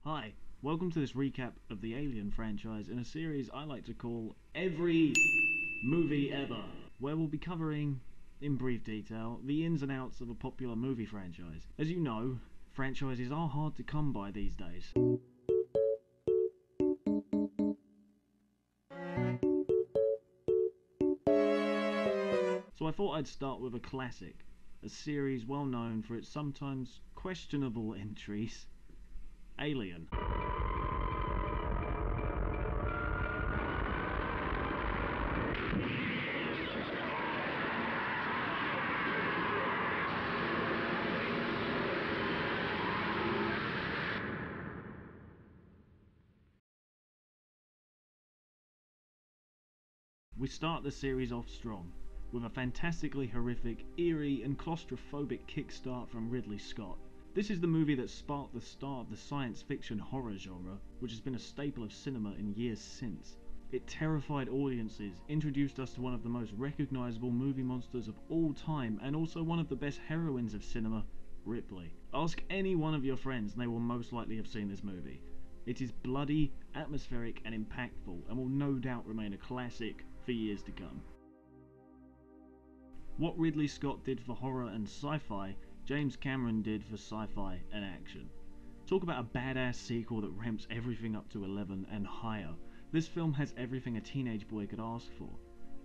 Hi, welcome to this recap of the Alien franchise in a series I like to call Every Movie Ever, where we'll be covering, in brief detail, the ins and outs of a popular movie franchise. As you know, franchises are hard to come by these days. So I thought I'd start with a classic, a series well known for its sometimes questionable entries, Alien. We start the series off strong, with a fantastically horrific, eerie and claustrophobic kickstart from Ridley Scott. This is the movie that sparked the start of the science fiction horror genre, which has been a staple of cinema in years since. It terrified audiences, introduced us to one of the most recognisable movie monsters of all time, and also one of the best heroines of cinema, Ripley. Ask any one of your friends and they will most likely have seen this movie. It is bloody, atmospheric and impactful, and will no doubt remain a classic for years to come. What Ridley Scott did for horror and sci-fi, James Cameron did for sci-fi and action. Talk about a badass sequel that ramps everything up to 11 and higher. This film has everything a teenage boy could ask for.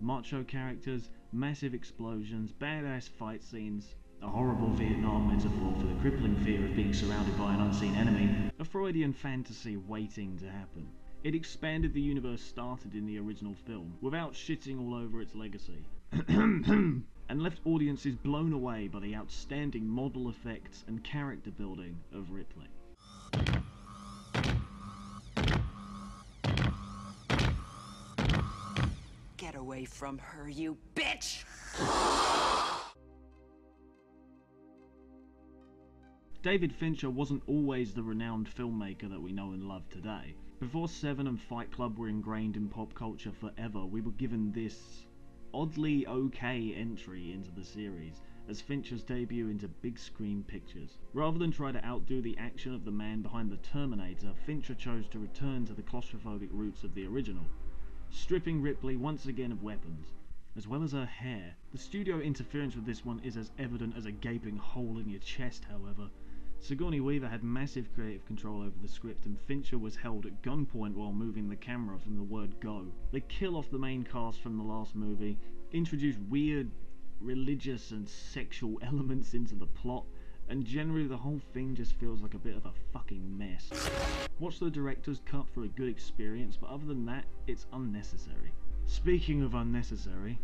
Macho characters, massive explosions, badass fight scenes, a horrible Vietnam metaphor for the crippling fear of being surrounded by an unseen enemy, a Freudian fantasy waiting to happen. It expanded the universe started in the original film, without shitting all over its legacy, and left audiences blown away by the outstanding model effects and character building of Ripley. Get away from her, you bitch! David Fincher wasn't always the renowned filmmaker that we know and love today. Before Seven and Fight Club were ingrained in pop culture forever, we were given this oddly okay entry into the series as Fincher's debut into big screen pictures. Rather than try to outdo the action of the man behind the Terminator, Fincher chose to return to the claustrophobic roots of the original, stripping Ripley once again of weapons, as well as her hair. The studio interference with this one is as evident as a gaping hole in your chest, however. Sigourney Weaver had massive creative control over the script, and Fincher was held at gunpoint while moving the camera from the word go. They kill off the main cast from the last movie, introduce weird religious and sexual elements into the plot, and generally the whole thing just feels like a bit of a fucking mess. Watch the director's cut for a good experience, but other than that, it's unnecessary. Speaking of unnecessary,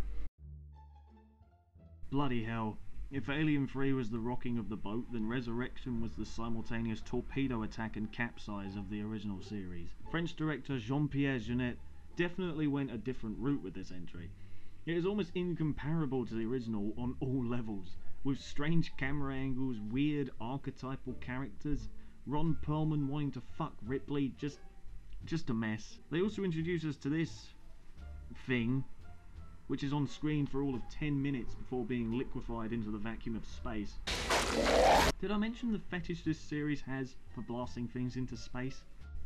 bloody hell. If Alien 3 was the rocking of the boat, then Resurrection was the simultaneous torpedo attack and capsize of the original series. French director Jean-Pierre Jeunet definitely went a different route with this entry. It is almost incomparable to the original on all levels, with strange camera angles, weird archetypal characters, Ron Perlman wanting to fuck Ripley, just a mess. They also introduce us to this thing, which is on screen for all of 10 minutes before being liquefied into the vacuum of space. Did I mention the fetish this series has for blasting things into space?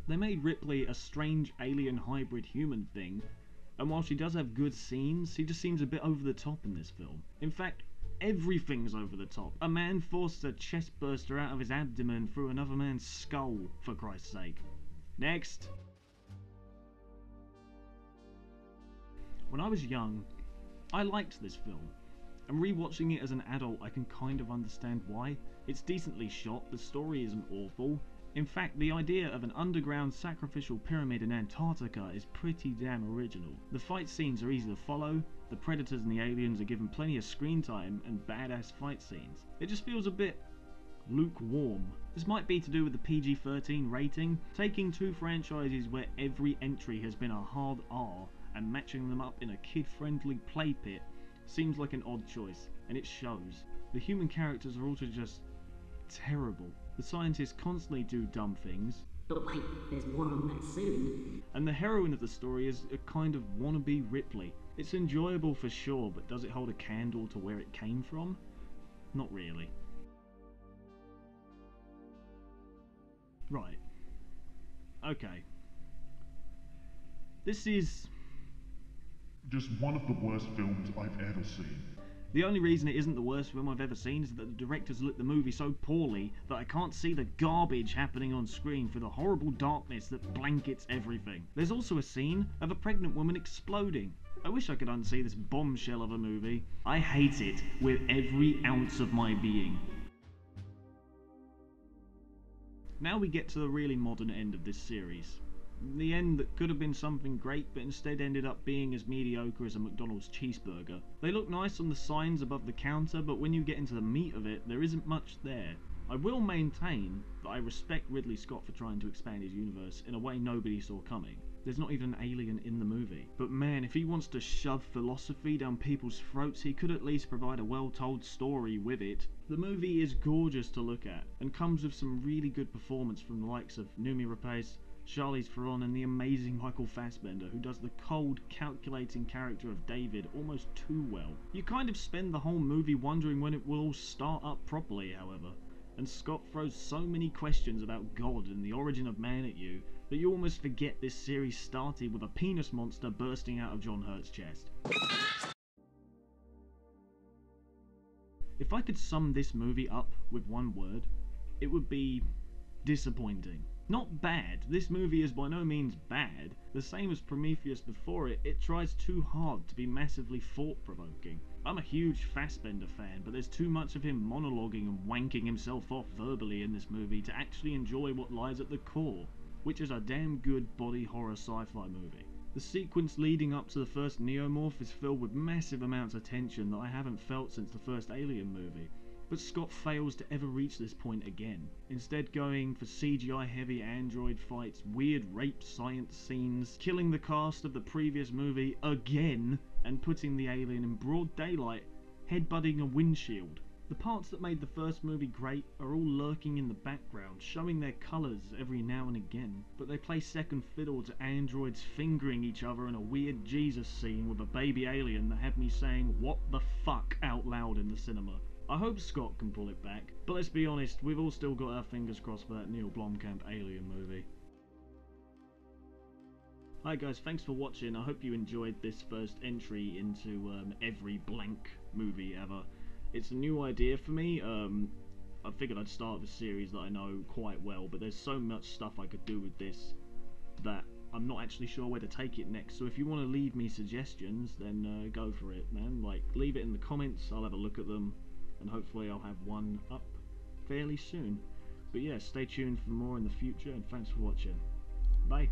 They made Ripley a strange alien hybrid human thing, and while she does have good scenes, she just seems a bit over the top in this film. In fact, everything's over the top. A man forced a chest burster out of his abdomen through another man's skull, for Christ's sake. Next! When I was young, I liked this film, and rewatching it as an adult I can kind of understand why. It's decently shot, the story isn't awful. In fact, the idea of an underground sacrificial pyramid in Antarctica is pretty damn original. The fight scenes are easy to follow, the predators and the aliens are given plenty of screen time and badass fight scenes. It just feels a bit lukewarm. This might be to do with the PG-13 rating. Taking two franchises where every entry has been a hard R and matching them up in a kid-friendly play pit seems like an odd choice, and it shows. The human characters are also just terrible. The scientists constantly do dumb things. But wait, there's more on that soon. And the heroine of the story is a kind of wannabe Ripley. It's enjoyable for sure, but does it hold a candle to where it came from? Not really. Right. Okay. This is just one of the worst films I've ever seen. the only reason it isn't the worst film I've ever seen is that the directors lit the movie so poorly that I can't see the garbage happening on screen for the horrible darkness that blankets everything. There's also a scene of a pregnant woman exploding. I wish I could unsee this bombshell of a movie. I hate it with every ounce of my being. Now we get to the really modern end of this series. The end that could have been something great but instead ended up being as mediocre as a McDonald's cheeseburger. They look nice on the signs above the counter, but when you get into the meat of it, there isn't much there. I will maintain that I respect Ridley Scott for trying to expand his universe in a way nobody saw coming. There's not even an alien in the movie. But man, if he wants to shove philosophy down people's throats, he could at least provide a well-told story with it. The movie is gorgeous to look at, and comes with some really good performance from the likes of Noomi Rapace, Charlize Theron, and the amazing Michael Fassbender, who does the cold, calculating character of David almost too well. You kind of spend the whole movie wondering when it will all start up properly, however. And Scott throws so many questions about God and the origin of man at you that you almost forget this series started with a penis monster bursting out of John Hurt's chest. If I could sum this movie up with one word, it would be disappointing. Not bad, this movie is by no means bad. The same as Prometheus before it, it tries too hard to be massively thought-provoking. I'm a huge Fassbender fan, but there's too much of him monologuing and wanking himself off verbally in this movie to actually enjoy what lies at the core, which is a damn good body horror sci-fi movie. The sequence leading up to the first Neomorph is filled with massive amounts of tension that I haven't felt since the first Alien movie. But Scott fails to ever reach this point again, instead going for CGI heavy android fights, weird rape science scenes, killing the cast of the previous movie again, and putting the alien in broad daylight, headbutting a windshield. The parts that made the first movie great are all lurking in the background, showing their colours every now and again, but they play second fiddle to androids fingering each other in a weird Jesus scene with a baby alien that had me saying "what the fuck" out loud in the cinema. I hope Scott can pull it back, but let's be honest, we've all still got our fingers crossed for that Neil Blomkamp Alien movie. Hi guys, thanks for watching. I hope you enjoyed this first entry into every blank movie ever. It's a new idea for me. I figured I'd start with a series that I know quite well, but there's so much stuff I could do with this that I'm not actually sure where to take it next. So if you want to leave me suggestions, then go for it, man. Like, leave it in the comments, I'll have a look at them, and hopefully I'll have one up fairly soon. But yeah, stay tuned for more in the future, and thanks for watching. Bye.